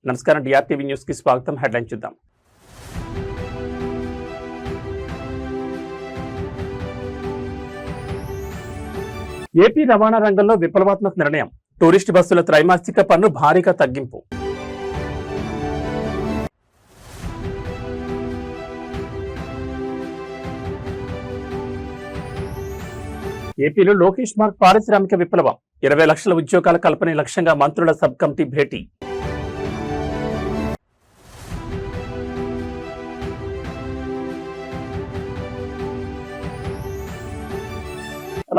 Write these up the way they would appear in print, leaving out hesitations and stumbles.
నమస్కారం, డిఆర్టీవీ న్యూస్ కి స్వాగతం. హెడ్లైన్ చూద్దాం. ఏపీ రవాణా రంగంలో విప్లవాత్మక నిర్ణయం. టూరిస్ట్ బస్సుల త్రైమాసిక పన్ను భారీగా తగ్గింపు. ఏపీలో లోకేష్ మార్క్ పారిశ్రామిక విప్లవం. 20 లక్షల ఉద్యోగాల కల్పనే లక్ష్యంగా మంత్రుల సబ్ కమిటీ భేటీ.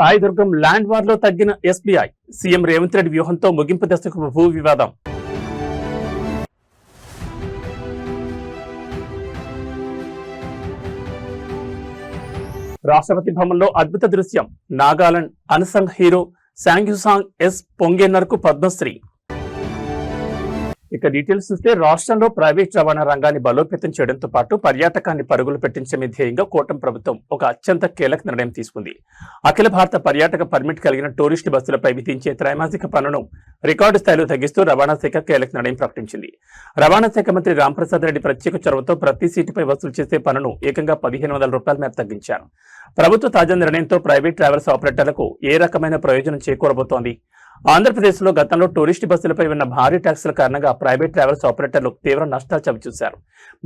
రాయదుర్గం ల్యాండ్ వార్ లో తగ్గిన ఎస్బీఐ. సీఎం రేవంత్ రెడ్డి వ్యూహంతో ముగింపు దశకు భూ వివాదం. రాష్ట్రపతి భవన్లో అద్భుత దృశ్యం. Nagaland unsung hero Sangyusang S పొంగేనర్కు పద్మశ్రీ. ఇక డీటెయిల్స్ చూస్తే రాష్ట్రంలో ప్రైవేట్ రవాణా రంగాన్ని బలోపేతం చేయడంతో పాటు పర్యాటకాన్ని పరుగులు పెట్టించడమే ధ్యేయంగా కూటమి ప్రభుత్వం ఒక అత్యంత కీలక నిర్ణయం తీసుకుంది. అఖిల భారత పర్యాటక పర్మిట్ కలిగిన టూరిస్ట్ బస్సులపై విధించే త్రైమాసిక పన్నును రికార్డు స్థాయిలో తగ్గిస్తూ రవాణా శాఖ కీలక నిర్ణయం ప్రకటించింది. రవాణా శాఖ మంత్రి రాంప్రసాద్ రెడ్డి ప్రత్యేక చొరవతో ప్రతి సీటుపై వసూలు చేసే పన్నును ఏకంగా 1500 రూపాయల మేర తగ్గించారు. ప్రభుత్వ తాజా నిర్ణయంతో ప్రైవేట్ ట్రావెల్స్ ఆపరేటర్లకు ఏ రకమైన ప్రయోజనం చేకూరబోతోంది? ఆంధ్రప్రదేశ్ లో గతంలో టూరిస్ట్ బస్సులపై ఉన్న భారీ ట్యాక్సుల కారణంగా ప్రైవేట్ ట్రావెల్స్ ఆపరేటర్లు తీవ్ర నష్టాలు చవిచూశారు.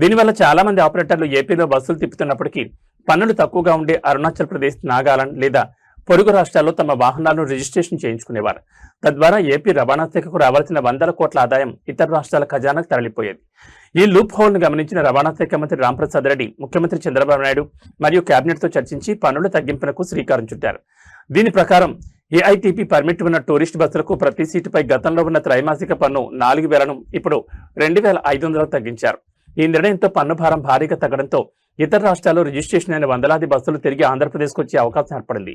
దీనివల్ల చాలా మంది ఆపరేటర్లు ఏపీలో బస్సులు తిప్పుతున్నప్పటికీ పన్నులు తక్కువగా ఉండే అరుణాచల్ ప్రదేశ్, నాగాలాండ్ లేదా పొరుగు రాష్ట్రాల్లో తమ వాహనాలను రిజిస్ట్రేషన్ చేయించుకునేవారు. తద్వారా ఏపీ రవాణా శాఖకు రావాల్సిన 100 కోట్ల ఆదాయం ఇతర రాష్ట్రాల ఖజానాకు తరలిపోయేది. ఈ లూప్ హోల్ ను గమనించిన రవాణా శాఖ మంత్రి రాంప్రసాద్ రెడ్డి ముఖ్యమంత్రి చంద్రబాబు నాయుడు మరియు కేబినెట్ తో చర్చించి పన్నుల తగ్గింపునకు శ్రీకారం చుట్టారు. దీని ప్రకారం ఏఐటీపీ పర్మిట్ ఉన్న టూరిస్ట్ బస్సులకు ప్రతి సీటుపై గతంలో ఉన్న త్రైమాసిక పన్ను 4000ను ఇప్పుడు 2500 తగ్గించారు. ఈ నిర్ణయంతో పన్ను భారం భారీగా తగ్గడంతో ఇతర రాష్ట్రాల్లో రిజిస్ట్రేషన్ అయిన వందలాది బస్సులు తిరిగి ఆంధ్రప్రదేశ్కు వచ్చే అవకాశం ఏర్పడింది.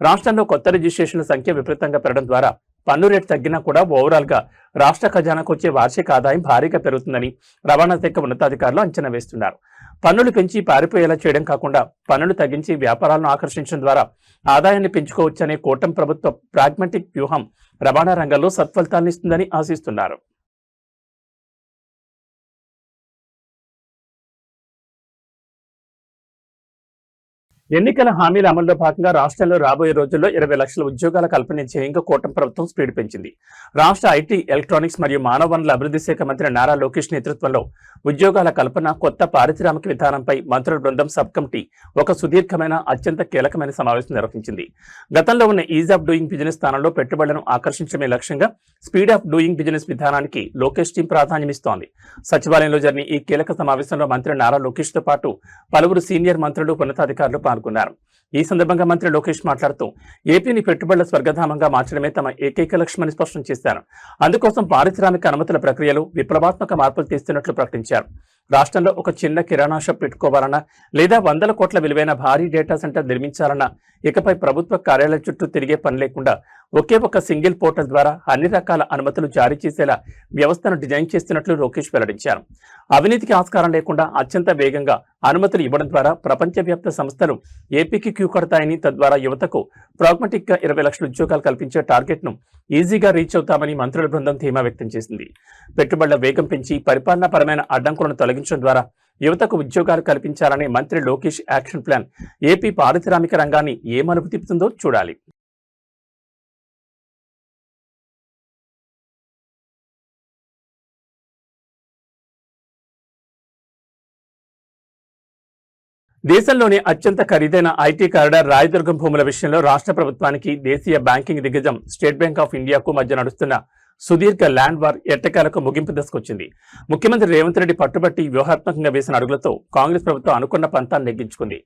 రాష్ట్రంలో కొత్త రిజిస్ట్రేషన్ల సంఖ్య విపరీతంగా పెరగడం ద్వారా పన్ను రేటు తగ్గినా కూడా ఓవరాల్ గా రాష్ట్ర ఖజానాకు వచ్చే వార్షిక ఆదాయం భారీగా పెరుగుతుందని రవాణా శాఖ ఉన్నతాధికారులు అంచనా వేస్తున్నారు. పన్నులు పెంచి పారిపోయేలా చేయడం కాకుండా పన్నులు తగ్గించి వ్యాపారాలను ఆకర్షించడం ద్వారా ఆదాయాన్ని పెంచుకోవచ్చనే కూటమి ప్రభుత్వ ప్రాగ్మాటిక్ వ్యూహం రవాణా రంగంలో సత్ఫలితాలను ఇస్తుందని ఆశిస్తున్నారు. ఎన్నికల హామీల అమల్లో భాగంగా రాష్ట్రంలో రాబోయే రోజుల్లో 20 లక్షల ఉద్యోగాల కల్పన ధ్యేయంగా కూటమి ప్రభుత్వం స్పీడ్ పెంచింది. రాష్ట్ర ఐటీ, ఎలక్ట్రానిక్స్ మరియు మానవ వనరుల అభివృద్ధి శాఖ మంత్రి నారా లోకేష్ నేతృత్వంలో ఉద్యోగాల కల్పన, కొత్త పారిశ్రామిక విధానంపై మంత్రుల బృందం సబ్ కమిటీ ఒక సుదీర్ఘమైన అత్యంత కీలకమైన సమావేశం నిర్వహించింది. గతంలో ఉన్న ఈజ్ ఆఫ్ డూయింగ్ బిజినెస్ స్థానంలో పెట్టుబడులను ఆకర్షించడమే లక్ష్యంగా స్పీడ్ ఆఫ్ డూయింగ్ బిజినెస్ విధానానికి లోకేష్ టీం ప్రాధాన్యమిస్తోంది. సచివాలయంలో జరిగిన ఈ కీలక సమావేశంలో మంత్రి నారా లోకేష్ తో పాటు పలువురు సీనియర్ మంత్రులు, ఉన్నతాధికారులు పాల్గొన్నారు. ఈ సందర్భంగా మంత్రి లోకేష్ మాట్లాడుతూ ఏపీని పెట్టుబడుల స్వర్గధామంగా మార్చడమే తమ ఏకైక లక్ష్యమని స్పష్టం చేశారు. అందుకోసం పారిశ్రామిక అనుమతుల ప్రక్రియలో విప్లవాత్మక మార్పులు తెస్తున్నట్లు ప్రకటించారు. రాష్ట్రంలో ఒక చిన్న కిరాణా షాప్ పెట్టుకోవాలన్నా లేదా 100 కోట్ల విలువైన భారీ డేటా సెంటర్ నిర్మించాలన్నా ఇకపై ప్రభుత్వ కార్యాలయం చుట్టూ తిరిగే పని లేకుండా ఒకే ఒక సింగిల్ పోర్టల్ ద్వారా అన్ని రకాల అనుమతులు జారీ చేసేలా వ్యవస్థను డిజైన్ చేస్తున్నట్లు లోకేష్ వెల్లడించారు. అవినీతికి ఆస్కారం లేకుండా అత్యంత వేగంగా అనుమతులు ఇవ్వడం ద్వారా ప్రపంచవ్యాప్త సంస్థలు ఏపీకి క్యూ కడతాయని, తద్వారా యువతకు ప్రాగ్మాటిక్ గా 20 లక్షల ఉద్యోగాలు కల్పించే టార్గెట్ ను ఈజీగా రీచ్ అవుతామని మంత్రుల బృందం ధీమా వ్యక్తం చేసింది. పెట్టుబడుల వేగం పెంచి పరిపాలనాపరమైన అడ్డంకులను తొలగించడం ద్వారా యువతకు ఉద్యోగాలు కల్పించాలనే మంత్రి లోకేష్ యాక్షన్ ప్లాన్ ఏపీ పారిశ్రామిక రంగాన్ని ఏ మలుపు తిప్పుతుందో చూడాలి. దేశంలోనే అత్యంత ఖరీదైన ఐటీ కారిడార్ రాయదుర్గం భూముల విషయంలో రాష్ట్ర ప్రభుత్వానికి దేశీయ బ్యాంకింగ్ దిగ్గజం స్టేట్ బ్యాంక్ ఆఫ్ ఇండియాకు మధ్య నడుస్తున్న సుదీర్ఘ ల్యాండ్ వార్ ఎట్టకేలకు ముగింపు దశకొచ్చింది. ముఖ్యమంత్రి రేవంత్ రెడ్డి పట్టుబట్టి వ్యూహాత్మకంగా వేసిన అడుగులతో కాంగ్రెస్ ప్రభుత్వం అనుకున్న పంతాన్ని నెగ్గించుకుంది.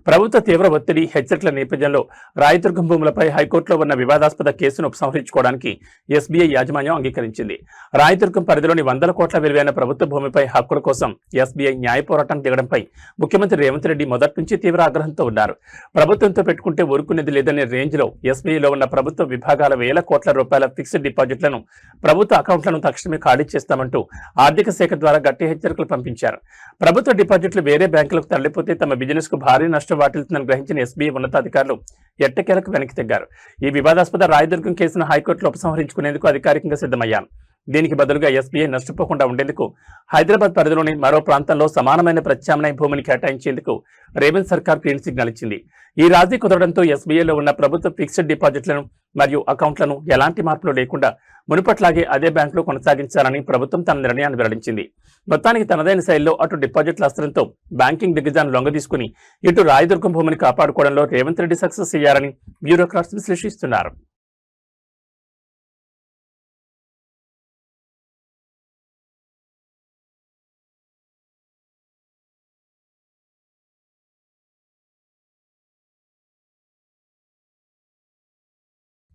ప్రభుత్వ తీవ్ర ఒత్తిడి, హెచ్చరికల నేపథ్యంలో రాయదుర్గం భూములపై హైకోర్టులో ఉన్న వివాదాస్పద కేసును ఉపసంహరించుకోవడానికి ఎస్బీఐ యాజమాన్యం అంగీకరించింది. రాయదుర్గం పరిధిలోని 100 కోట్ల విలువైన ప్రభుత్వ భూమిపై హక్కుల కోసం ఎస్బీఐ న్యాయ పోరాటం దిగడంపై ముఖ్యమంత్రి రేవంత్ రెడ్డి మొదటి నుంచి తీవ్ర ఆగ్రహంతో ఉన్నారు. ప్రభుత్వంతో పెట్టుకుంటే ఊరుకునేది లేదనే రేంజ్ లో ఎస్బీఐలో ఉన్న ప్రభుత్వ విభాగాల వేల కోట్ల రూపాయల ఫిక్స్డ్ డిపాజిట్లను ప్రభుత్వ అకౌంట్లను తక్షణమే ఖాళీ చేస్తామంటూ ఆర్థిక శాఖ ద్వారా గట్టి హెచ్చరికలు పంపించారు. ప్రభుత్వ డిపాజిట్లు వేరే బ్యాంకులకు తరలిపోతే తమ బిజినెస్ కు భారీ నష్టం వాటిల్తుందని గ్రహించిన ఎస్బీఐ ఉన్నతాధికారులు ఎట్టకేలకు వెనక్కి తగ్గారు. ఈ వివాదాస్పద రాయదుర్గం కేసును హైకోర్టులో ఉపసంహరించుకునేందుకు అధికారికంగా సిద్ధమయ్యారు. దీనికి బదులుగా ఎస్బీఐ నష్టపోకుండా ఉండేందుకు హైదరాబాద్ పరిధిలోని మరో ప్రాంతంలో సమానమైన ప్రత్యామ్నాయ భూమిని కేటాయించేందుకు రేవంత్ సర్కార్ గ్రీన్ సిగ్నల్ ఇచ్చింది. ఈ రాజీ కుదరడంతో ఎస్బీఐలో ఉన్న ప్రభుత్వ ఫిక్స్డ్ డిపాజిట్లను మరియు అకౌంట్లను ఎలాంటి మార్పులు లేకుండా మునుపట్లాగే అదే బ్యాంకులో కొనసాగించాలని ప్రభుత్వం తన నిర్ణయాన్ని వెల్లడించింది. మొత్తానికి తనదైన శైలిలో అటు డిపాజిట్ల అస్త్రంతో బ్యాంకింగ్ దిగ్గజాన్ని లొంగదీసుకుని ఇటు రాయదుర్గం భూమిని కాపాడుకోవడంలో రేవంత్ రెడ్డి సక్సెస్ అయ్యారని బ్యూరోక్రాట్స్ విశ్లేషిస్తున్నారు.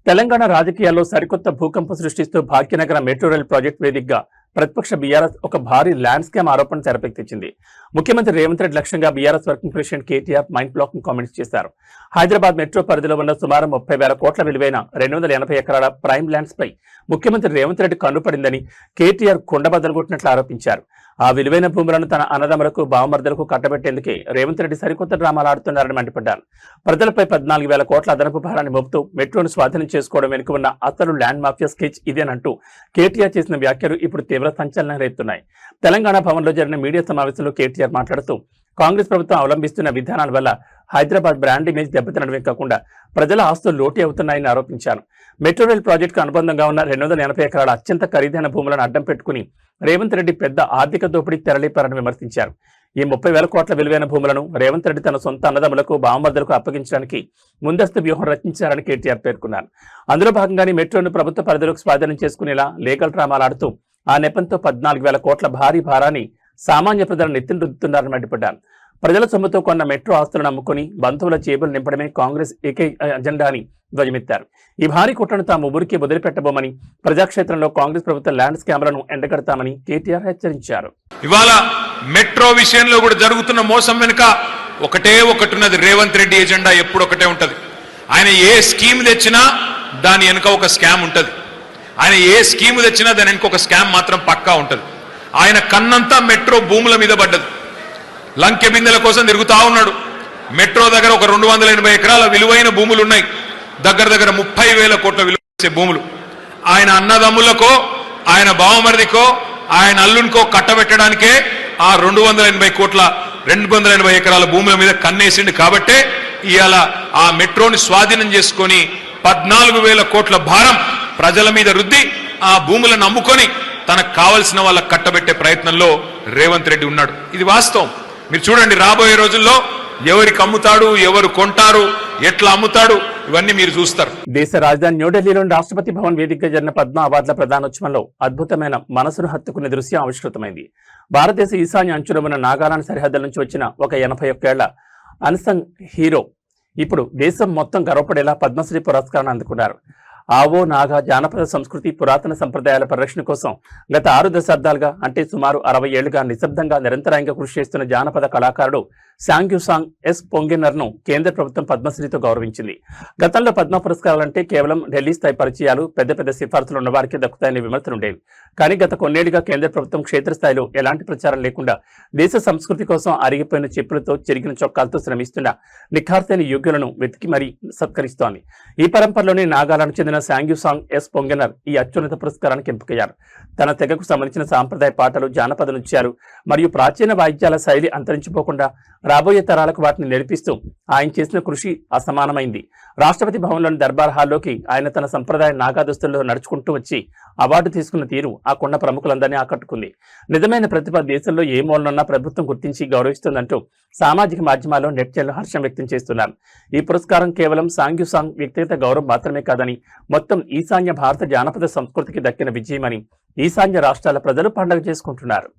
తెలంగాణ రాజకీయాల్లో సరికొత్త భూకంపం సృష్టిస్తూ భాగ్యనగర మెట్రో రైల్ ప్రాజెక్టు వేదికగా ప్రతిపక్ష బీఆర్ఎస్ ఒక భారీ ల్యాండ్ స్కామ్ ఆరోపణ తెరపెక్కించింది. ముఖ్యమంత్రి రేవంత్ రెడ్డి లక్ష్యంగా BRS working president KTR mind blocking comments చేశారు. హైదరాబాద్ మెట్రో పరిధిలో ఉన్న సుమారు 30,000 కోట్ల విలువైన 280 ఎకరాల ప్రైమ్ ల్యాండ్స్ పై ముఖ్యమంత్రి రేవంత్ రెడ్డి కన్నుపడిందని కేటీఆర్ కొండబద్దలుగొట్టినట్లు ఆరోపించారు. ఆ విలువైన భూములను తన అన్నదమ్ములకు బావమర్దలకు కట్టబెట్టేందుకే రేవంత్ రెడ్డి సరికొత్త డ్రామాలు ఆడుతున్నారని మండిపడ్డారు. ప్రజలపై 14,000 కోట్ల అదనపు భారాన్ని మోపుతూ మెట్రోను స్వాధీనం చేసుకోవడం వెనుక ఉన్న అసలు ల్యాండ్ మాఫియా స్కెచ్ ఇదేనంటూ కేటీఆర్ చేసిన వ్యాఖ్యలు ఇప్పుడు తీవ్ర సంచలనం రేపుతున్నాయి. తెలంగాణ భవన్లో జరిగిన మీడియా సమావేశంలో కేటీఆర్ మాట్లాడుతూ కాంగ్రెస్ ప్రభుత్వం అవలంబిస్తున్న విధానాల వల్ల హైదరాబాద్ బ్రాండ్ ఇమేజ్ దెబ్బతినడమే కాకుండా ప్రజల ఆస్తులు లోటీ అవుతున్నాయని ఆరోపించారు. మెట్రో రైల్ ప్రాజెక్టుకు అనుబంధంగా ఉన్న 280 ఎకరాల అత్యంత ఖరీదైన భూములను అడ్డం పెట్టుకుని రేవంత్ రెడ్డి పెద్ద ఆర్థిక దోపిడీకి తెరలేపారని విమర్శించారు. ఈ 30,000 కోట్ల విలువైన భూములను రేవంత్ రెడ్డి తన సొంత అన్నదమ్ములకు బావమర్దలకు అప్పగించడానికి ముందస్తు వ్యూహం రచించారని కేటీఆర్ పేర్కొన్నారు. అందులో భాగంగానే మెట్రోను ప్రభుత్వ పరిధిలోకి స్వాధీనం చేసుకునేలా లీగల్ డ్రామాలాడుతూ ఆ నెపంతో 14,000 కోట్ల భారీ భారాన్ని సామాన్య ప్రజల నెత్తిన రుద్దుతున్నారని మండిపడ్డారు. ప్రజల సొమ్ముతో కొన్న మెట్రో ఆస్తులను అమ్ముకుని బంధువుల జేబులు నింపడమే కాంగ్రెస్ ఏకైక అజెండా అని ధ్వజమెత్తారు. ఈ భారీ కుట్రను తాము ఊరికి వదిలిపెట్టబోమని, ప్రజాక్షేత్రంలో కాంగ్రెస్ ప్రభుత్వ ల్యాండ్ స్కామ్లను ఎండగడతామని కేటీఆర్ హెచ్చరించారు. ఇవాళ మెట్రో విషయంలో కూడా జరుగుతున్న మోసం వెనుక ఒకటే ఒకటి, రేవంత్ రెడ్డి ఎజెండా ఎప్పుడు ఒకటే ఉంటది. ఆయన ఏ స్కీమ్ తెచ్చినా దాని వెనుక ఒక స్కామ్ ఉంటది. ఆయన ఏ స్కీమ్ తెచ్చినా దాని వెనుక ఒక స్కామ్ మాత్రం పక్కా ఉంటది. ఆయన కన్నంతా మెట్రో భూముల మీద పడ్డది. లంకె బిందెల కోసం తిరుగుతా ఉన్నాడు. మెట్రో దగ్గర ఒక 280 ఎకరాల విలువైన భూములు ఉన్నాయి. దగ్గర 30,000 కోట్ల విలువ చేసే భూములు ఆయన అన్నదమ్ములకో, ఆయన బావమరిదికో, ఆయన అల్లునికో కట్టబెట్టడానికే ఆ 280 ఎకరాల భూముల మీద కన్నేసిండు. కాబట్టే ఇవాళ ఆ మెట్రోని స్వాధీనం చేసుకొని 14,000 కోట్ల భారం ప్రజల మీద రుద్ది ఆ భూములను అమ్ముకొని తనకు కావలసిన వాళ్ళకు కట్టబెట్టే ప్రయత్నంలో రేవంత్ రెడ్డి ఉన్నాడు. ఇది వాస్తవం. మీరు చూడండి, రాబోయే రోజుల్లో ఎవరికి అమ్ముతాడు, ఎవరు కొంటారు, ఎట్లా అమ్ముతాడు, ఇవన్నీ మీరు చూస్తారు. దేశ రాజధాని న్యూఢిల్లీలోని రాష్ట్రపతి భవన్ వేదికగా జరిగిన పద్మ అవార్డుల ప్రదానోత్సవంలో అద్భుతమైన మనసును హత్తుకునే దృశ్యం ఆవిష్కృతమైంది. భారతదేశ ఈశాన్య అంచులో ఉన్న నాగాలాండ్ సరిహద్దుల నుంచి వచ్చిన ఒక 81 ఏళ్ల అన్సంగ్ హీరో ఇప్పుడు దేశం మొత్తం గర్వపడేలా పద్మశ్రీ పురస్కారాన్ని అందుకున్నారు. ఆవో నాగా జానపద సంస్కృతి పురాతన సంప్రదాయాల పరిరక్షణ కోసం గత 6 దశాబ్దాలుగా అంటే సుమారు 60 ఏళ్లుగా నిశ్శబ్దంగా నిరంతరాయంగా కృషి చేస్తున్న జానపద కళాకారుడు శాంగ్యూసాంగ్ ఎస్ పొంగెనర్ను కేంద్ర ప్రభుత్వం పద్మశ్రీతో గౌరవించింది. గతంలో పద్మ పురస్కారాలంటే కేవలం ఢిల్లీ స్థాయి పరిచయాలు, పెద్ద పెద్ద సిఫార్సులు ఉన్న వారికి దక్కుతాయనే విమర్శలు ఉండేవి. కానీ గత కొన్నేళ్లుగా కేంద్ర ప్రభుత్వం క్షేత్రస్థాయిలో ఎలాంటి ప్రచారం లేకుండా దేశ సంస్కృతి కోసం అరిగిపోయిన చెప్పులతో, చెరిగిన చొక్కాలతో శ్రమిస్తున్న నిఖార్తైన యోగ్యులను వెతికి మరీ సత్కరిస్తోంది. ఈ పరంపరలోనే నాగాలాండ్ చెందిన శాంగ్యూసాంగ్ ఎస్ పొంగెనర్ ఈ అత్యున్నత పురస్కారానికి ఎంపికయ్యారు. తన తెగకు సంబంధించిన సాంప్రదాయ పాటలు, జానపద నృత్యాలు మరియు ప్రాచీన వాయిద్యాల శైలి అంతరించిపోకుండా రాబోయే తరాలకు వాటిని నేర్పిస్తూ ఆయన చేసిన కృషి అసమానమైంది. రాష్ట్రపతి భవన్లోని దర్బార్ హాల్లోకి ఆయన తన సంప్రదాయ నాగాదుస్తుల్లో నడుచుకుంటూ వచ్చి అవార్డు తీసుకున్న తీరు ఆ కొండ ప్రముఖులందరినీ ఆకట్టుకుంది. నిజమైన ప్రతిభ దేశంలో ఏ మూలనున్నా ప్రభుత్వం గుర్తించి గౌరవిస్తుందంటూ సామాజిక మాధ్యమాల్లో నెట్జన్లు హర్షం వ్యక్తం చేస్తున్నారు. ఈ పురస్కారం కేవలం శాంగ్యూసాంగ్ వ్యక్తిగత గౌరవం మాత్రమే కాదని మొత్తం ఈశాన్య భారత జానపద సంస్కృతికి దక్కిన విజయమని ఈశాన్య రాష్ట్రాల ప్రజలు పండుగ చేసుకుంటున్నారు.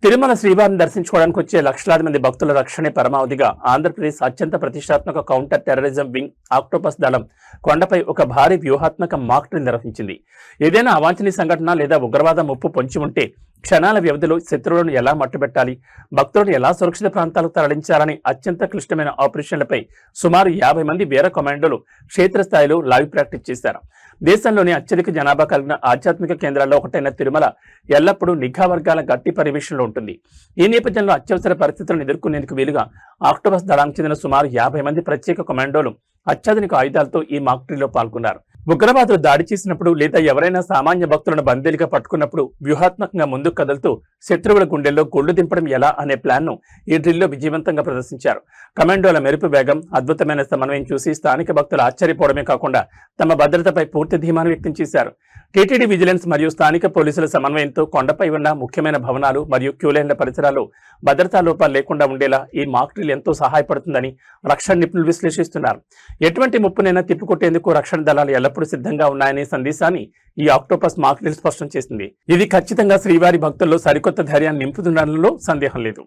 తిరుమల శ్రీవారిని దర్శించుకోవడానికి వచ్చే లక్షలాది మంది భక్తుల రక్షణే పరమావధిగా ఆంధ్రప్రదేశ్ అత్యంత ప్రతిష్టాత్మక కౌంటర్ టెర్రరిజం వింగ్ ఆక్టోపస్ దళం కొండపై ఒక భారీ వ్యూహాత్మక మాక్ డ్రిల్ నిర్వహించింది. ఏదైనా అవాంఛనీయ సంఘటన లేదా ఉగ్రవాద ముప్పు పొంచి ఉంటే క్షణాల వ్యవధిలో శత్రువులను ఎలా మట్టుబెట్టాలి, భక్తులను ఎలా సురక్షిత ప్రాంతాలకు తరలించాలని అత్యంత క్లిష్టమైన ఆపరేషన్లపై సుమారు 50 మంది వీర కమాండోలు క్షేత్రస్థాయిలో లైవ్ ప్రాక్టీస్ చేశారు. దేశంలోని అత్యధిక జనాభా కలిగిన ఆధ్యాత్మిక కేంద్రాల్లో ఒకటైన తిరుమల ఎల్లప్పుడూ నిఘా వర్గాల గట్టి పర్యవేక్షణలో ఉంటుంది. ఈ నేపథ్యంలో అత్యవసర పరిస్థితులను ఎదుర్కొనేందుకు వీలుగా ఆక్టోపస్ దళానికి చెందిన సుమారు 50 మంది ప్రత్యేక కమాండోలు అత్యాధునిక ఆయుధాలతో ఈ మాక్ డ్రిల్లో పాల్గొన్నారు. ఉగ్రవాదులు దాడి చేసినప్పుడు లేదా ఎవరైనా సామాన్య భక్తులను బందీలుగా పట్టుకున్నప్పుడు వ్యూహాత్మకంగా ముందుకు కదులుతూ శత్రువుల గుండెల్లో గొడ్లు దింపడం ఎలా అనే ప్లాన్ను ఈ డ్రిల్లో విజయవంతంగా ప్రదర్శించారు. కమాండోల మెరుపు వేగం, అద్భుతమైన సమన్వయం చూసి స్థానిక భక్తులు ఆశ్చర్యపోవడమే కాకుండా తమ భద్రతపై పూర్తి ధీమాను వ్యక్తం చేశారు. టీటీడీ విజిలెన్స్ మరియు స్థానిక పోలీసుల సమన్వయంతో కొండపై ఉన్న ముఖ్యమైన భవనాలు మరియు క్యూలైన్ల పరిసరాల్లో భద్రతా లోపాలు లేకుండా ఉండేలా ఈ మాక్ డ్రిల్ ఎంతో సహాయపడుతుందని రక్షణ నిపుణులు విశ్లేషిస్తున్నారు. ఎటువంటి ముప్పునైనా తిప్పికొట్టేందుకు రక్షణ దళాలు ఎల్లప్పుడూ సిద్ధంగా ఉన్నాయనే సందేశాన్ని ఈ ఆక్టోపస్ మాక్ డ్రిల్ స్పష్టం చేసింది. ఇది ఖచ్చితంగా శ్రీవారి భక్తుల్లో సరికొత్త ధైర్యాన్ని నింపుతుండడంలో సందేహం లేదు.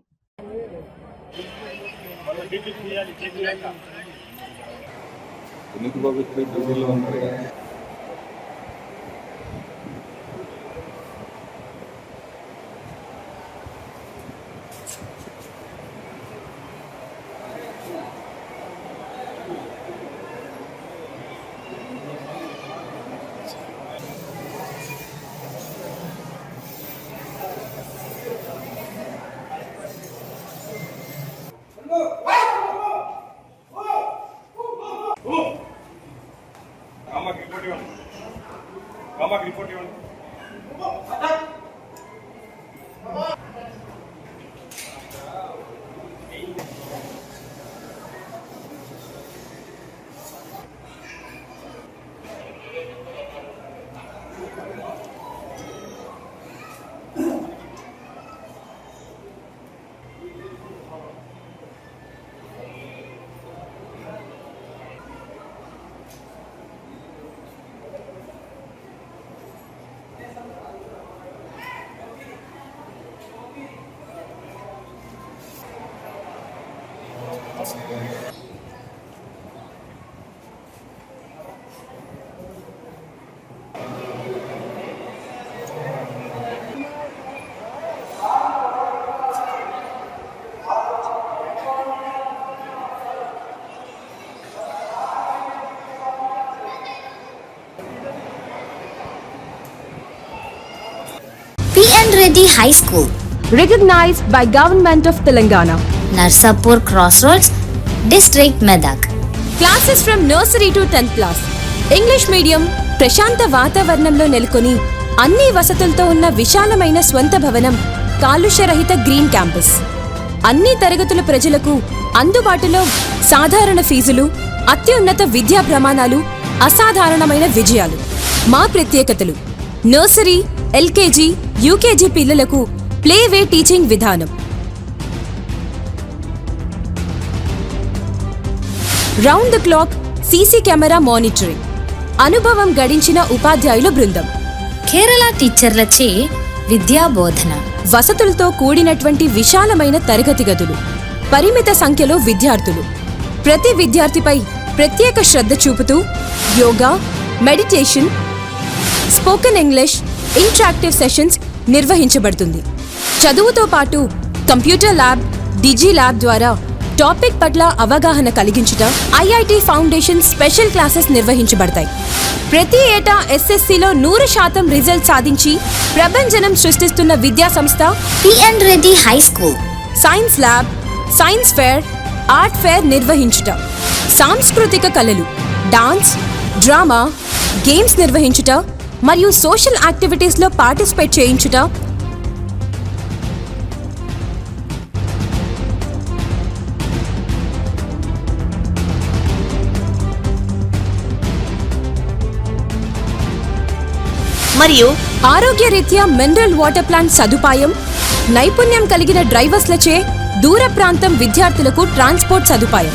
PN Reddy High School, recognized by Government of Telangana. Narsapur Crossroads, District Medak. Classes from nursery to 10th class. English medium, ప్రశాంత వాతావరణంలో నెలకొని అన్ని వసతులతో ఉన్న విశాలమైన స్వంత భవనం, కాలుష్యరహిత గ్రీన్ క్యాంపస్. అన్ని తరగతుల ప్రజలకు అందుబాటులో సాధారణ ఫీజులు, అత్యున్నత విద్యా ప్రమాణాలు, అసాధారణమైన విజయాలు. మా ప్రత్యేకతలు: నర్సరీ, LKG, UKG పిల్లలకు ప్లేవే టీచింగ్ విధానం, round the clock CC camera monitoring, అనుభవం గడించిన ఉపాధ్యాయుల బృందం, కేరళ టీచర్లచే విద్యా బోధన, వసతులతో కూడినటువంటి విశాలమైన తరగతి గదులు, పరిమిత సంఖ్యలో విద్యార్థులు, ప్రతి విద్యార్థిపై ప్రత్యేక శ్రద్ధ చూపుతూ yoga, meditation, spoken English, interactive sessions నిర్వహించబడుతుంది. చదువుతో పాటు కంప్యూటర్ ల్యాబ్, డిజి ల్యాబ్ ద్వారా టాపిక్ పట్ల అవగాహన కలిగించుట, IIT ఫౌండేషన్ స్పెషల్ క్లాసెస్ నిర్వహించబడతాయి. ప్రతి ఏటా SSCలో 100% రిజల్ట్ సాధించి ప్రభంజనం సృష్టిస్తున్న విద్యా సంస్థ PN Reddy High School. Science lab, science fair, art fair నిర్వహించుట, సాంస్కృతిక కళలు, డాన్స్, డ్రామా, గేమ్స్ నిర్వహించుట మరియు సోషల్ యాక్టివిటీస్లో పార్టిసిపేట్ చేయించుట, మరియు ఆరోగ్యరీత్యా మినరల్ వాటర్ ప్లాంట్ సదుపాయం, నైపుణ్యం కలిగిన డ్రైవర్స్లచే దూర ప్రాంతం విద్యార్థులకు ట్రాన్స్పోర్ట్ సదుపాయం.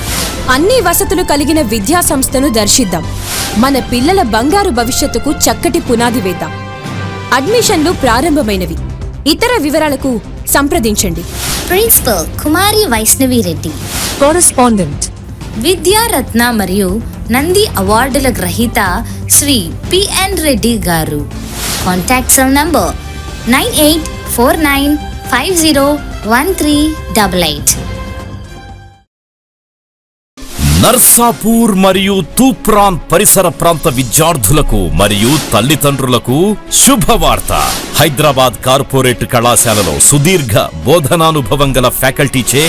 అన్ని వసతులు కలిగిన విద్యా సంస్థను దర్శిద్దాం. మన పిల్లల బంగారు భవిష్యత్తుకు చక్కటి పునాది వేద్దాం. అడ్మిషన్లు ప్రారంభమైనవి. ఇతర వివరాలకు సంప్రదించండి. ప్రిన్సిపల్ కుమారి వైష్ణవి రెడ్డి, కరెస్పాండెంట్ విద్యారత్న మరియు నంది అవార్డుల గ్రహీత శ్రీ పిఎన్ రెడ్డి గారు. Contact cell number 9849501388. నర్సాపూర్ మరియు తూప్రాన్ పరిసర ప్రాంత విద్యార్థులకు మరియు తల్లిదండ్రులకు శుభవార్త. హైదరాబాద్ కార్పొరేట్ కళాశాలలో సుదీర్ఘ బోధనానుభవం గల ఫ్యాకల్టీచే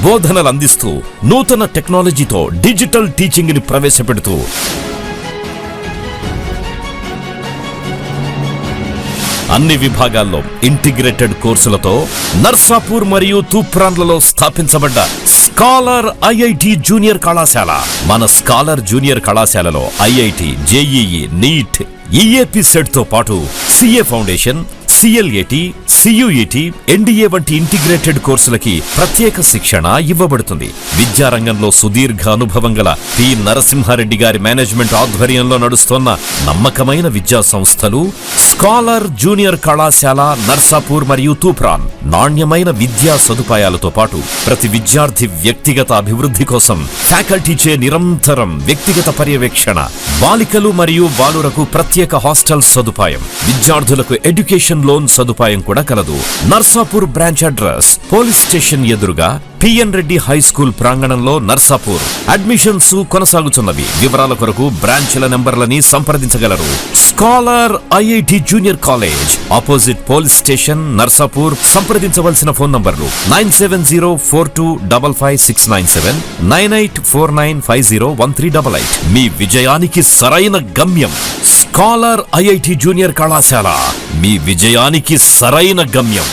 బోధనలు అందిస్తూ నూతన టెక్నాలజీతో డిజిటల్ టీచింగ్ ని ప్రవేశపెడుతూ అన్ని విభాగాల్లో ఇంటిగ్రేటెడ్ కోర్సులతో నర్సాపూర్ మరియు తూప్రాన్లలో స్థాపించబడ్డ స్కాలర్ ఐఐటి జూనియర్ కళాశాల. మన స్కాలర్ జూనియర్ కళాశాలలో IIT, JEE, NEET, EAP CET తో పాటు CA foundation, CLAT, CUET, NDA వంటి ఇంటిగ్రేటెడ్ కోర్సులకి ప్రత్యేక శిక్షణ ఇవ్వబడుతుంది. విద్యారంగంలో సుదీర్ఘ అనుభవం గల పి నరసింహారెడ్డి గారి మేనేజ్మెంట్ ఆధ్వర్యంలో నడుస్తోన్న నమ్మకమైన విద్యా సంస్థలు స్కాలర్ జూనియర్ కళాశాల నర్సాపూర్ మరియు తూప్రాన్. నాణ్యమైన విద్యా సదుపాయాలతో పాటు ప్రతి విద్యార్థి వ్యక్తిగత అభివృద్ధి కోసం ఫ్యాకల్టీచే నిరంతరం వ్యక్తిగత పర్యవేక్షణ, బాలికలు మరియు బాలురకు ప్రత్యేక హాస్టల్ సదుపాయం, విద్యార్థులకు ఎడ్యుకేషన్ లోన్ సదుపాయం కూడా కలదు. Narsapur branch address police station ఎదురుగా పిఎన్ రెడ్డి హై స్కూల్ ప్రాంగణంలో నర్సాపూర్. అడ్మిషన్స్ కొనసాగుతున్నవి. వివరాల కొరకు బ్రాంచ్ల నెంబర్లని సంప్రదించగలరు. Scholar IIT junior college opposite police station Narsapur. సంప్రదించవలసిన ఫోన్ నంబర్లు 9704255697, 9849501388. మీ విజయానికి సరైన గమ్యం స్కాలర్ ఐఐటి జూనియర్ కళాశాల. మీ విజయానికి సరైన గమ్యం.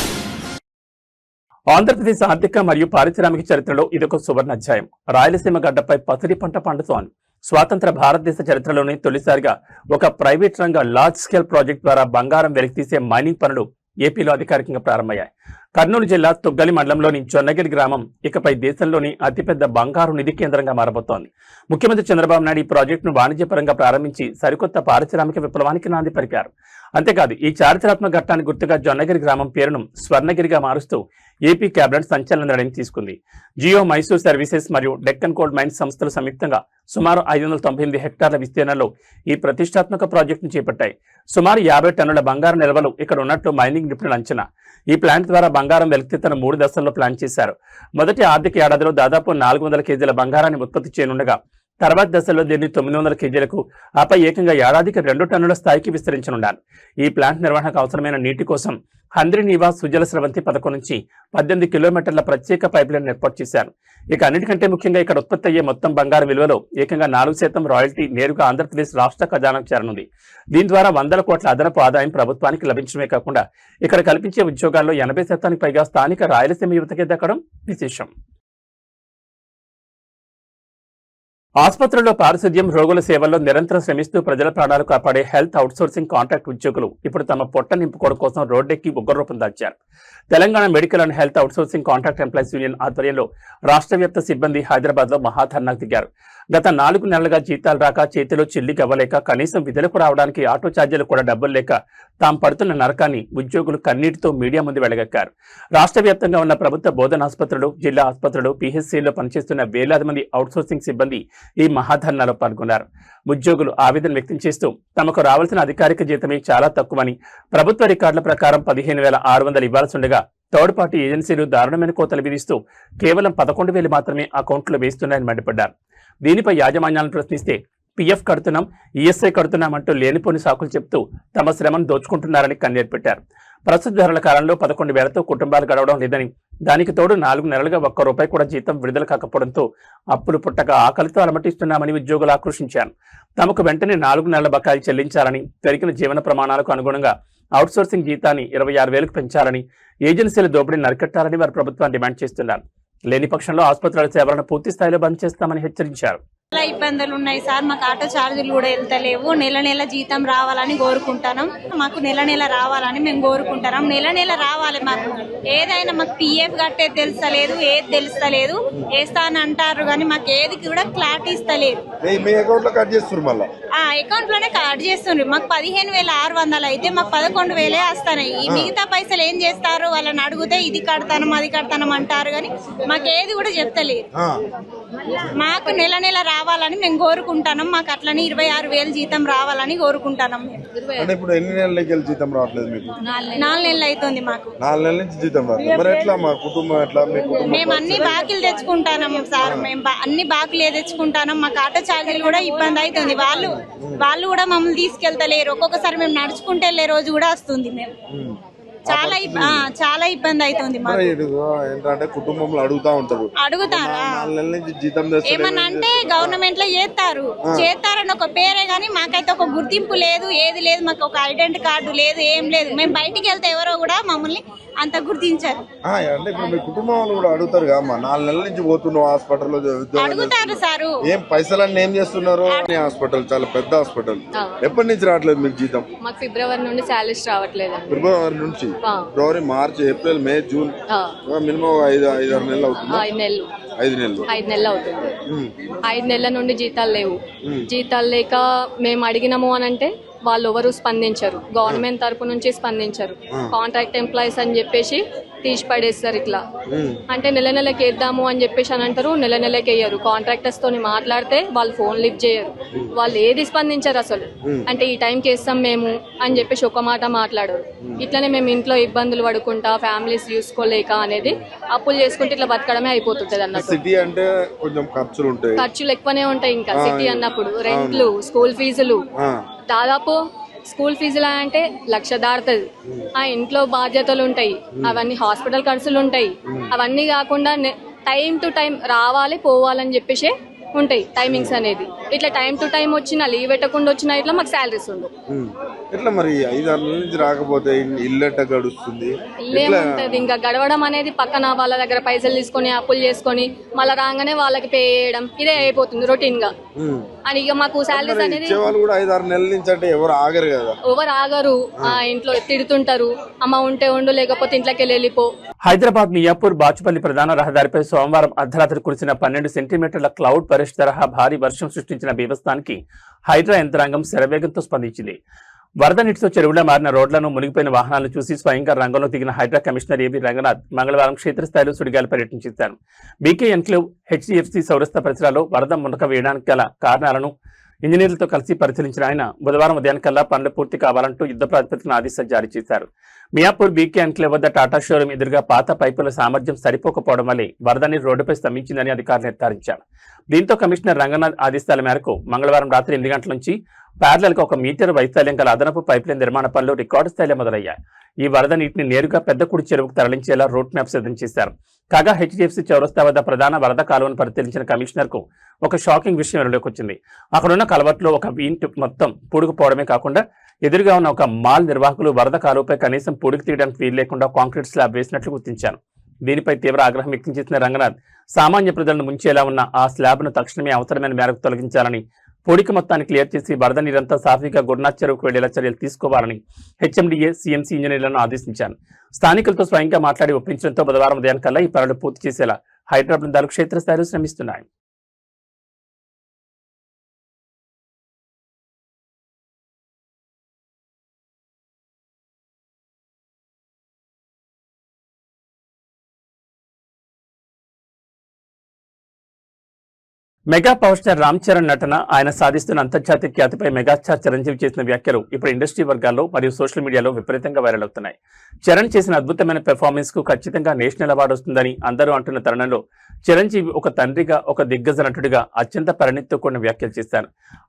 ఆంధ్రప్రదేశ్ ఆర్థిక మరియు పారిశ్రామిక చరిత్రలో ఇదొక సువర్ణ అధ్యాయం. రాయలసీమ గడ్డపై పసిడి పంట పండుతోంది. స్వాతంత్ర భారతదేశ చరిత్రలోనే తొలిసారిగా ఒక ప్రైవేట్ రంగ లార్జ్ స్కేల్ ప్రాజెక్ట్ ద్వారా బంగారం వెలికితీసే మైనింగ్ పనులు ఏపీలో అధికారికంగా ప్రారంభమయ్యాయి. కర్నూలు జిల్లా తుగ్గలి మండలంలోని జొన్నగిరి గ్రామం ఇకపై దేశంలోని అతిపెద్ద బంగారు నిధి కేంద్రంగా మారబోతోంది. ముఖ్యమంత్రి చంద్రబాబు నాయుడు ఈ ప్రాజెక్టును వాణిజ్యపరంగా ప్రారంభించి సరికొత్త పారిశ్రామిక విప్లవానికి నాంది పలికారు. అంతేకాదు ఈ చారిత్రాత్మక ఘట్టానికి గుర్తుగా జొన్నగిరి గ్రామం పేరును స్వర్ణగిరిగా మారుస్తూ ఏపీ కేబినెట్ సంచలన నిర్ణయం తీసుకుంది. జియో మైసూర్ సర్వీసెస్ మరియు డెక్కన్ గోల్డ్ మైన్స్ సంస్థలు సంయుక్తంగా సుమారు 598 హెక్టార్ల విస్తీర్ణంలో ఈ ప్రతిష్టాత్మక ప్రాజెక్టును చేపట్టాయి. సుమారు 50 టన్నుల బంగారు నిల్వలు ఇక్కడ ఉన్నట్లు మైనింగ్ నిపుణుల అంచనా. ఈ ప్లాంట్ ద్వారా బంగారం వెలికితీతను 3 దశల్లో ప్లాన్ చేశారు. మొదటి ఆర్థిక ఏడాదిలో దాదాపు 400 కేజీల బంగారాన్ని ఉత్పత్తి చేయనుండగా తర్వాత దశలో దీన్ని 900 కేజీలకు, ఆపై ఏకంగా ఏడాదికి 2 టన్నుల స్థాయికి విస్తరించనున్నారు. ఈ ప్లాంట్ నిర్వహణకు అవసరమైన నీటి కోసం హంద్రీనీవా సుజల స్రవంతి పథకం నుంచి 18 కిలోమీటర్ల ప్రత్యేక పైప్లైన్ ఏర్పాటు చేశారు. ఇక అన్నిటికంటే ముఖ్యంగా ఇక్కడ ఉత్పత్తి అయ్యే మొత్తం బంగారు విలువలో ఏకంగా 4% రాయల్టీ నేరుగా ఆంధ్రప్రదేశ్ రాష్ట్ర ఖజానాకు చేరనుంది. దీని ద్వారా 100 కోట్ల అదనపు ఆదాయం ప్రభుత్వానికి లభించడమే కాకుండా ఇక్కడ కల్పించే ఉద్యోగాల్లో 80% పైగా స్థానిక రాయలసీమ యువతకే దక్కడం విశేషం. ఆసుపత్రుల్లో పారిశుద్ధ్యం, రోగుల సేవల్లో నిరంతరం శ్రమిస్తూ ప్రజల ప్రాణాలు కాపాడే హెల్త్ అవుట్సోర్సింగ్ కాంట్రాక్ట్ ఉద్యోగులు ఇప్పుడు తమ పొట్ట నింపుకోవడం కోసం రోడ్డెక్కి ఉగ్రరూపం దాల్చారు. Telangana medical and health outsourcing contract employees union ఆధ్వర్యంలో రాష్ట్ర వ్యాప్త సిబ్బంది హైదరాబాద్ లో మహాధర్నాకు దిగారు. గత 4 నెలలుగా జీతాలు రాక, చేతిలో చిల్లి గవ్వలేక, కనీసం విధులకు రావడానికి ఆటో ఛార్జీలు కూడా డబ్బులు లేక తాము పడుతున్న నరకాన్ని ఉద్యోగులు కన్నీటితో మీడియా ముందు వెళ్లగక్కారు. రాష్ట్ర వ్యాప్తంగా ఉన్న ప్రభుత్వ బోధన ఆసుపత్రులు, జిల్లా ఆసుపత్రులు, పిహెచ్సిలో పనిచేస్తున్న వేలాది మంది అవుట్సోర్సింగ్ సిబ్బంది ఈ మహాధర్నాలో పాల్గొన్నారు. ఉద్యోగులు ఆవేదన వ్యక్తం చేస్తూ తమకు రావాల్సిన అధికారిక జీతమే చాలా తక్కువని, ప్రభుత్వ రికార్డుల ప్రకారం 15,600 ఇవ్వాల్సి ఉండగా థర్డ్ పార్టీ ఏజెన్సీలు దారుణమైన కోతలు విధిస్తూ కేవలం 11,000 మాత్రమే అకౌంట్లో వేస్తున్నాయని మండిపడ్డారు. దీనిపై యాజమాన్యాలను ప్రశ్నిస్తే పిఎఫ్ కడుతున్నాం, ఈఎస్ఐ కడుతున్నామంటూ లేనిపోని సాకులు చెప్తూ తమ శ్రమను దోచుకుంటున్నారని కన్నీరు పెట్టారు. ప్రస్తుత ధరల కాలంలో 11,000తో కుటుంబాలు గడవడం లేదని, దానికి తోడు 4 నెలలుగా ₹1 కూడా జీతం విడుదల కాకపోవడంతో అప్పులు పుట్టక ఆకలితో అలమటిస్తున్నామని ఉద్యోగులు ఆక్రోశించారు. తమకు వెంటనే 4 నెలల బకాయిలు చెల్లించాలని, పెరిగిన జీవన ప్రమాణాలకు అనుగుణంగా అవుట్సోర్సింగ్ జీతాన్ని 26,000కు పెంచాలని, ఏజెన్సీల దోపిడీని అరికట్టాలని వారు ప్రభుత్వాన్ని డిమాండ్ చేస్తున్నారు. లేని పక్షంలో ఆసుపత్రుల సేవలను పూర్తి స్థాయిలో బంద్ చేస్తామని హెచ్చరించారు. చాలా ఇబ్బందులు ఉన్నాయి సార్. మాకు ఆటో ఛార్జీలు కూడా వెళ్తలేవు. నెల నెల జీతం రావాలని కోరుకుంటున్నాం. మాకు నెల నెల రావాలని మేము కోరుకుంటున్నాం. నెల నెల రావాలి మాకు. ఏదైనా మాకు పిఎఫ్ కట్టేది తెలుస్తలేదు, ఏది తెలుస్తలేదు. వేస్తా అని అంటారు కానీ మాకు ఏది కూడా క్లారిటీ ఇస్తలేదు. అకౌంట్ లోనే కట్ చేస్తుండ్రు. మాకు 15,600 అయితే మాకు 11,000 వస్తున్నాయి. ఈ మిగతా పైసలు ఏం చేస్తారు వాళ్ళని అడిగితే ఇది కడతానం అది కడతానం అంటారు కానీ మాకు ఏది కూడా చెప్తలేదు. మాకు నెల నెల రావాలని మేము కోరుకుంటున్నాం. మాకు అట్లని 26,000 జీతం రావాలని కోరుకుంటున్నాం. ఇప్పుడు ఎన్ని నెలలకి జీతం రావట్లేదు మీకు? 4 నెలలు అవుతుంది మాకు. 4 నెలల నుంచి జీతం రావట్లేదు. మరి ఎట్లా మా కుటుంబం ఎట్లా? మేము అన్ని బాకీలు తెచ్చుకుంటాం సార్. మేము అన్ని బాకీలే తెచ్చుకుంటాం. మాకు ఆటో ఛార్జీలు కూడా ఇబ్బంది అవుతుంది. వాళ్ళు కూడా మమ్మల్ని తీసుకెళ్తలేరు. ఒక్కొక్కసారి మేము నడుచుకుంటే వెళ్ళే రోజు కూడా వస్తుంది. మేము చాలా ఇబ్బంది అవుతుంది. ఏంటంటే కుటుంబంలో అడుగుతారు ఏమన్నా అంటే గవర్నమెంట్ లో చేస్తారని ఒక పేరే గానీ మాకైతే ఒక గుర్తింపు లేదు, ఏది లేదు. మాకు ఒక ఐడెంటిటీ కార్డు లేదు, ఏం లేదు. మేము బయటికి వెళ్తే ఎవరో కూడా మమ్మల్ని అంత గుర్తించారు. అంటే ఇప్పుడు మీ కుటుంబం వాళ్ళు కూడా అడుగుతారు కదా, 4 నెలల నుంచి పోతున్నావు హాస్పిటల్లో అడుగుతారు సార్. ఏం పైసలన్నీ ఏం చేస్తున్నారు? హాస్పిటల్ చాలా పెద్ద హాస్పిటల్. ఎప్పటి నుంచి రావట్లేదు మీకు జీతం? మాకు ఫిబ్రవరి నుండి సాలరీస్ రావట్లేదు. ఫిబ్రవరి నుంచి ఫిబ్రవరి, మార్చి, ఏప్రిల్, మే, జూన్ మినిమం 5-6 నెలలు అవుతుంది. 5 నెలలు అవుతుంది. 5 నెలల నుండి జీతాలు లేవు. జీతాలు లేక మేము అడిగినాము అని అంటే వాళ్ళు ఎవరు స్పందించరు. గవర్నమెంట్ తరపు నుంచి స్పందించరు. కాంట్రాక్ట్ ఎంప్లాయీస్ అని చెప్పేసి తీసి పడేస్తారు. ఇట్లా అంటే నెల నెలకి వేద్దాము అని చెప్పేసి అని అంటారు. నెల నెలకి వేయరు. కాంట్రాక్టర్స్ తోని మాట్లాడితే వాళ్ళు ఫోన్ లిఫ్ట్ చేయరు. వాళ్ళు ఏది స్పందించరు అసలు. అంటే ఈ టైంకి వేస్తాం మేము అని చెప్పేసి ఒక మాట మాట్లాడరు. ఇట్లనే మేము ఇంట్లో ఇబ్బందులు పడుకుంటా ఫ్యామిలీస్ చూసుకోలేక అనేది అప్పులు చేసుకుంటే ఇట్లా బతకడమే అయిపోతుంటది అన్నట్టు. సిటీ అంటే కొంచెం ఖర్చులు ఎక్కువనే ఉంటాయి. ఇంకా సిటీ అన్నప్పుడు రెంట్లు, స్కూల్ ఫీజులు దాదాపు స్కూల్ ఫీజులు అంటే 1,00,000 దాడుతుంది. ఆ ఇంట్లో బాధ్యతలు ఉంటాయి, అవన్నీ హాస్పిటల్ ఖర్చులు ఉంటాయి. అవన్నీ కాకుండా టైం టు టైం రావాలి పోవాలని చెప్పేసి ఉంటాయి టైమింగ్స్ అనేది. ఇట్లా టైం టు టైం వచ్చినా లీవ్ పెట్టకుండా వచ్చినా ఇట్లా మాకు శాలరీస్ ఉండవు. ఇట్లా మరి 5-6 నెలల నుంచి రాకపోతే ఇల్లు గడుస్తుంది. ఇల్లేముంటది ఇంకా గడవడం అనేది. పక్కన వాళ్ళ దగ్గర పైసలు తీసుకొని అప్పులు చేసుకొని మళ్ళీ రాగానే వాళ్ళకి పే చేయడం ఇదే అయిపోతుంది రొటీన్ గా. అని ఇక మాకు శాలరీస్ అనేది 5-6 నెలల నుంచి అంటే ఎవరు ఆగరు కదా. ఎవరు ఆగరు. ఆ ఇంట్లో తిడుతుంటారు, అమ్మ ఉంటే ఉండు లేకపోతే ఇంట్లోకి వెళ్ళిపో. హైదరాబాద్ మియాపూర్ బాచుపల్లి ప్రధాన రహదారిపై సోమవారం అర్ధరాత్రి కురిసిన 12 సెంటీమీటర్ల క్లౌడ్ బరస్ట్ తరహా భారీ వర్షం సృష్టించిన బీభత్సానికి హైడ్రా యంత్రాంగం శరవేగంతో స్పందించింది. వరద నీటితో చెరువులా మారిన రోడ్లను, మునిగిపోయిన వాహనాలను చూసి స్వయంగా రంగంలో దిగిన హైడ్రా కమిషనర్ ఏవి రంగనాథ్ మంగళవారం క్షేత్రస్థాయిలో సుడిగాలి పర్యటించారు. బీకే ఎన్క్లేవ్, హెచ్డిఎఫ్సి సౌరస్థ పరిసరాల్లో వరద మునక వేయడానికి గల కారణాలను ఇంజనీర్లతో కలిసి పరిశీలించిన ఆయన బుధవారం ఉదయానికల్లా పనులు పూర్తి కావాలంటూ యుద్ధ ప్రాతిపదికన ఆదేశాలు జారీ చేశారు. మియాపూర్ బీకే ఎన్క్లేవ్ వద్ద టాటా షోరూం ఎదురుగా పాత పైపుల సామర్థ్యం సరిపోకపోవడం వల్లే వరద నీరు రోడ్డుపై స్తంభించిందని అధికారులు నిర్ధారించారు. దీంతో కమిషనర్ రంగనాథ్ ఆదేశాల మేరకు మంగళవారం రాత్రి 8 గంటల నుంచి ప్యారలల్ గా 1 మీటర్ వైశాల్యం గల అదనపు పైప్లైన్ నిర్మాణ పనులు రికార్డు స్థాయిలో మొదలయ్యాయి. ఈ వరద నీటిని నేరుగా పెద్దకుడి చెరువుకు తరలించేలా రూట్ మ్యాప్ సిద్ధం చేశారు. కాగా హెచ్డిఎఫ్సి చౌరస్తా వద్ద ప్రధాన వరద కాలువను పరిశీలించిన కమిషనర్ కు ఒక షాకింగ్ విషయం వెలుగులోకి వచ్చింది. అక్కడున్న కలవట్లో ఒక ఇంటి మొత్తం పూడుకుపోవడమే కాకుండా ఎదురుగా ఉన్న ఒక మాల్ నిర్వాహకులు వరద కాలువపై కనీసం పూడికి తీయడానికి వీలు లేకుండా కాంక్రీట్ స్లాబ్ వేసినట్లు గుర్తించారు. దీనిపై తీవ్ర ఆగ్రహం వ్యక్తం చేసిన రంగనాథ్ సామాన్య ప్రజలను ముంచేలా ఉన్న ఆ స్లాబ్ ను తక్షణమే అవసరమైన మేరకు తొలగించాలని, పూడిక మొత్తాన్ని క్లియర్ చేసి వరద నీరంతా సాఫీగా గురునాథ్ చెరువుకు వెళ్లేలా చర్యలు తీసుకోవాలని హెచ్ఎండిఏ, సిఎంసి ఇంజనీర్లను ఆదేశించారు. స్థానికులతో స్వయంగా మాట్లాడి ఒప్పించడంతో బుధవారం ఉదయానికల్లా ఈ పనులు పూర్తి చేసేలా హైడ్రా బృందాలు క్షేత్రస్థాయిలో శ్రమిస్తున్నాయి. Mega power star Ram Charan నటన, ఆయన సాధిస్తున్న అంతర్జాతీయ ఖ్యాతిపై మెగాస్టార్ చిరంజీవి చేసిన వ్యాఖ్యలు ఇప్పుడు ఇండస్ట్రీ వర్గాల్లో మరియు సోషల్ మీడియాలో విపరీతంగా వైరల్ అవుతున్నాయి. చరణ్ చేసిన అద్భుతమైన పెర్ఫార్మెన్స్ కు ఖచ్చితంగా నేషనల్ అవార్డు వస్తుందని అందరూ అంటున్న తరుణంలో చిరంజీవి ఒక తండ్రిగా, ఒక దిగ్గజ నటుడిగా అత్యంత పరిణితితో కూడిన వ్యాఖ్యలు చేశారు.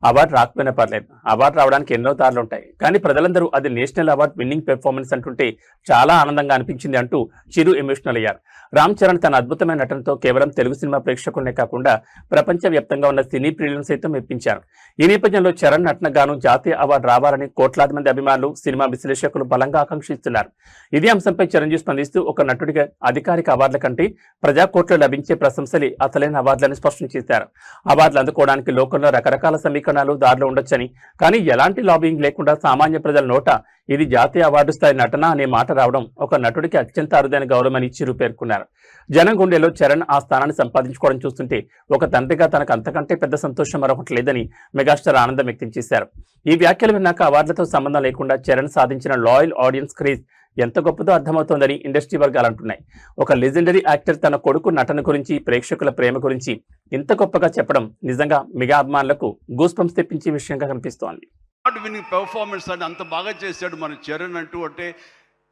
అవార్డు రాకపోయినా పర్లేదు, అవార్డు రావడానికి ఎన్నో దారులు ఉంటాయి, కానీ ప్రజలందరూ అది నేషనల్ అవార్డు విన్నింగ్ పెర్ఫార్మెన్స్ అంటుంటే చాలా ఆనందంగా అనిపించింది అంటూ చిరు ఎమోషనల్ అయ్యారు. రామ్ చరణ్ తన అద్భుతమైన నటనతో కేవలం తెలుగు సినిమా ప్రేక్షకులనే కాకుండా ప్రపంచ ప్రపంచవ్యాప్తంగా ఉన్న సినీ ప్రియులను సైతం మెప్పించారు. ఈ నేపథ్యంలో చరణ్ నటన గాను జాతీయ అవార్డు రావాలని కోట్లాది మంది అభిమానులు, సినిమా విశ్లేషకులు బలంగా ఆకాంక్షిస్తున్నారు. ఇదే అంశంపై చిరంజీవి స్పందిస్తూ ఒక నటుడిగా అధికారిక అవార్డుల కంటే ప్రజాకోర్టులో లభించే ప్రశంసలే అసలైన అవార్డులని స్పష్టం చేశారు. అవార్డులు అందుకోవడానికి లోకంలో రకరకాల సమీకరణాలు దారిలో ఉండొచ్చని, కానీ ఎలాంటి లాబింగ్ లేకుండా సామాన్య ప్రజల నోట ఇది జాతీయ అవార్డు స్థాయి నటన అనే మాట రావడం ఒక నటుడికి అత్యంత అరుదైన గౌరవమని చిరు పేర్కొన్నారు. జనం గుండెలో చరణ్ ఆ స్థానాన్ని సంపాదించుకోవడం చూస్తుంటే ఒక తండ్రిగా తనకు అంతకంటే పెద్ద సంతోషం మరొకటి లేదని మెగాస్టార్ ఆనందం వ్యక్తం చేశారు. ఈ వ్యాఖ్యలు విన్నాక అవార్డులతో సంబంధం లేకుండా చరణ్ సాధించిన లాయల్ ఆడియన్స్ క్రేజ్ ఎంత గొప్పదో అర్థమవుతోందని ఇండస్ట్రీ వర్గాలు అంటున్నాయి. ఒక లెజెండరీ యాక్టర్ తన కొడుకు నటన గురించి, ప్రేక్షకుల ప్రేమ గురించి ఇంత గొప్పగా చెప్పడం నిజంగా మెగా అభిమానులకు గూస్ బంప్స్ తెప్పించే విషయంగా కనిపిస్తోంది. అవార్డు విన్నింగ్ పెర్ఫార్మెన్స్ అని అంత బాగా చేశాడు మన చరణ్ అంటే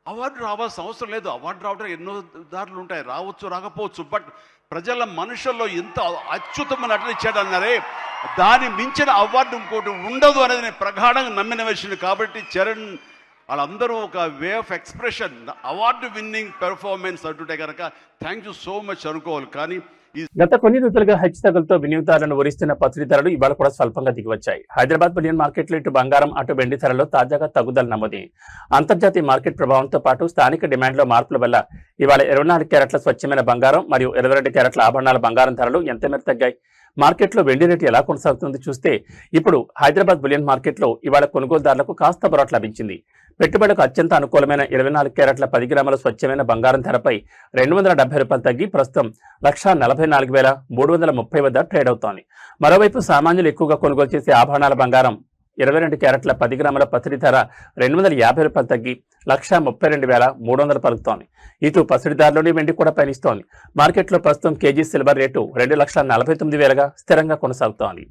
అవార్డు రావాల్సిన అవసరం లేదు. అవార్డు రావడం ఎన్నో దారులు ఉంటాయి, రావచ్చు రాకపోవచ్చు. బట్ ప్రజల మనుషుల్లో ఎంత అత్యుత్తమ నటన ఇచ్చాడు అన్నారే, దాని మించిన అవార్డు ఇంకోటి ఉండదు అనేది నేను ప్రగాఢంగా నమ్మిన విషయం. కాబట్టి చరణ్ వాళ్ళందరూ ఒక way of expression, award winning performance అంటుంటే కనుక థ్యాంక్ యూ సో మచ్ అనుకోవాలి. కానీ గత కొన్ని రోజులుగా హెచ్చుతగులతో వినియోగదారులను ఊరిస్తున్న పత్రి ధరలు ఇవాళ కూడా స్వల్పంగా దిగివచ్చాయి. హైదరాబాద్ బులియన్ మార్కెట్లో ఇటు బంగారం, అటు వెండి ధరలో తాజాగా తగ్గుదల నమోదైంది. అంతర్జాతీయ మార్కెట్ ప్రభావంతో పాటు స్థానిక డిమాండ్లో మార్పుల వల్ల ఇవాళ 24 క్యారెట్ల స్వచ్ఛమైన బంగారం మరియు 22 క్యారెట్ల ఆభరణాల బంగారం ధరలు ఎంత మేర తగ్గాయి. మార్కెట్లో వెండి రేటు ఎలా కొనసాగుతుంది చూస్తే ఇప్పుడు హైదరాబాద్ బులియన్ మార్కెట్లో ఇవాళ కొనుగోలుదారులకు కాస్త బొరాట్ లభించింది. పెట్టుబడులకు అత్యంత అనుకూలమైన 24 క్యారెట్ల 10 గ్రాముల స్వచ్ఛమైన బంగారం ధరపై ₹270 తగ్గి ప్రస్తుతం 1,44,330 వద్ద ట్రేడ్ అవుతోంది. మరోవైపు సామాన్యులు ఎక్కువగా కొనుగోలు చేసే ఆభరణాల బంగారం 22 క్యారెట్ల 10 గ్రాముల పసిడి ధర ₹250 తగ్గి 1,32,300 పలుకుతోంది. ఇటు పసిడిదారులోని వెండి కూడా పయనిస్తోంది. మార్కెట్లో ప్రస్తుతం కేజీ సిల్వర్ రేటు 2,49,000గా స్థిరంగా కొనసాగుతోంది.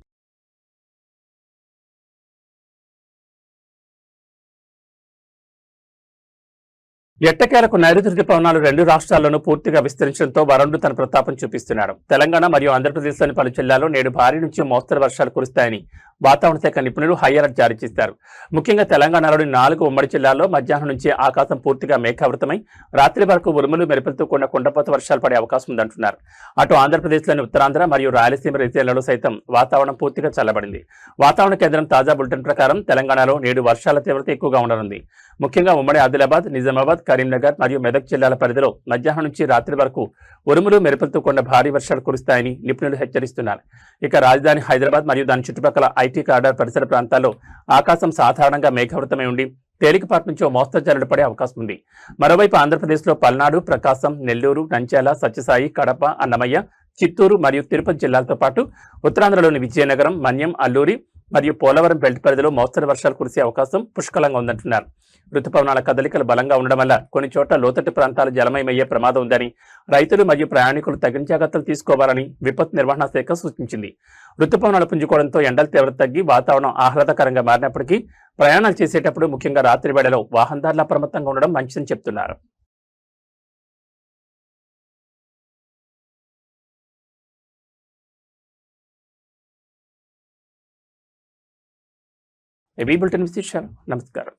ఎట్టకేలకు నైరుతి రుతుపవనాలు 2 రాష్ట్రాల్లోనూ పూర్తిగా విస్తరించడంతో వరుణుడు తన ప్రతాపం చూపిస్తున్నాడు. తెలంగాణ మరియు ఆంధ్రప్రదేశ్లోని పలు జిల్లాల్లో నేడు భారీ నుంచి మోస్తరు వర్షాలు కురుస్తాయని వాతావరణ శాఖ నిపుణులు హై అలర్ట్ జారీ చేశారు. ముఖ్యంగా తెలంగాణలోని 4 ఉమ్మడి జిల్లాల్లో మధ్యాహ్నం నుంచి ఆకాశం పూర్తిగా మేఘావృతమై రాత్రి వరకు ఉరుములు మెరుపులతో కూడిన కుండపోత వర్షాలు పడే అవకాశం ఉందంటున్నారు. అటు ఆంధ్రప్రదేశ్లోని ఉత్తరాంధ్ర మరియు రాయలసీమ రీజియన్లలో సైతం వాతావరణం పూర్తిగా చల్లబడింది. వాతావరణ కేంద్రం తాజా బులెటిన్ ప్రకారం తెలంగాణలో నేడు వర్షాల తీవ్రత ఎక్కువగా ఉండనుంది. ముఖ్యంగా ఉమ్మడి ఆదిలాబాద్, నిజామాబాద్, కరీంనగర్ మరియు మెదక్ జిల్లాల పరిధిలో మధ్యాహ్నం నుంచి రాత్రి వరకు ఉరుములు మెరుపులతో కూడిన భారీ వర్షాలు కురుస్తాయని నిపుణులు హెచ్చరిస్తున్నారు. ఇక రాజధాని హైదరాబాద్ మరియు దాని చుట్టుపక్కల ఐటీ కారిడార్ పరిసర ప్రాంతాల్లో ఆకాశం సాధారణంగా మేఘావృతమై ఉండి తేలికపాటి నుంచి మోస్తరు జల్లులు పడే అవకాశం ఉంది. మరోవైపు ఆంధ్రప్రదేశ్లో పల్నాడు, ప్రకాశం, నెల్లూరు, నంద్యాల, సత్యసాయి, కడప, అన్నమయ్య, చిత్తూరు మరియు తిరుపతి జిల్లాలతో పాటు ఉత్తరాంధ్రలోని విజయనగరం, మన్యం, అల్లూరి మరియు పోలవరం బెల్ట్ పరిధిలో మోస్తరు వర్షాలు కురిసే అవకాశం పుష్కలంగా ఉందంటున్నారు. రుతుపవనాల కదలికలు బలంగా ఉండడం వల్ల కొన్ని చోట్ల లోతట్టు ప్రాంతాలు జలమయమయ్యే ప్రమాదం ఉందని, రైతులు మరియు ప్రయాణికులు తగిన జాగ్రత్తలు తీసుకోవాలని విపత్తు నిర్వహణ శాఖ సూచించింది. రుతుపవనాలు పుంజుకోవడంతో ఎండల తీవ్రత తగ్గి వాతావరణం ఆహ్లాదకరంగా మారినప్పటికీ ప్రయాణాలు చేసేటప్పుడు ముఖ్యంగా రాత్రి వేళలో వాహనదారులు అప్రమత్తంగా ఉండడం మంచిదని చెప్తున్నారు. ఏబీ బులెటిన్ విశేషాలు. నమస్కారం.